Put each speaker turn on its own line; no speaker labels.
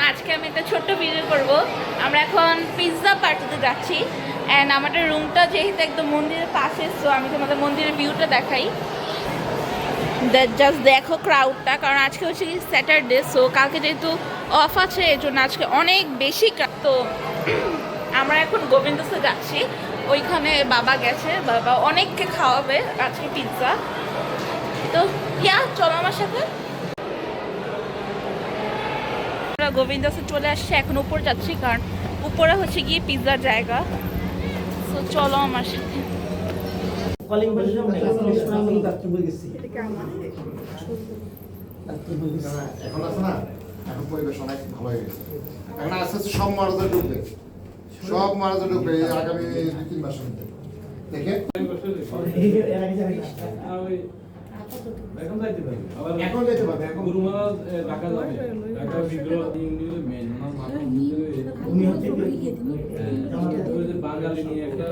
আজকে আমি একটা ছোট্ট ভিডিও করব। আমরা এখন পিৎজা পার্টিতে যাচ্ছি অ্যান্ড আমাদের রুমটা যেহেতু একদম মন্দিরের পাশে, সো আমি তোমাদের মন্দিরের ভিউটা দেখাই। জাস্ট দেখো ক্রাউডটা, কারণ আজকে হচ্ছে কি স্যাটারডে, সো কালকে যেহেতু অফ আছে এই জন্য আজকে অনেক বেশি তো আমরা এখন গোবিন্দসে যাচ্ছি। ওইখানে বাবা গেছে, বাবা অনেককে খাওয়াবে আজকে পিৎজা। তো চলো আমার সাথে। আমরা গোবিন্দসে চলে আসছি, এখন উপর যাচ্ছি কারণ উপরে হচ্ছে গিয়ে পিৎজার জায়গা। তো চলো আমার সাথে।
এখন আছে না, এখন পরিবেশ অনেক ভালো হয়ে গেছে। এখন আস্তে আস্তে সব মহারাজা ঢুকবে, সব মহারাজা ঢুকবে এই আগামী 2-3 মাসের মধ্যে। দেখে এখন যেতে পারবে, এখন
গুরু মহারাজ ঢাকা যাবে, ঢাকা বিগ্রহ মেন উনি হচ্ছে বাঙালি নিয়ে একটা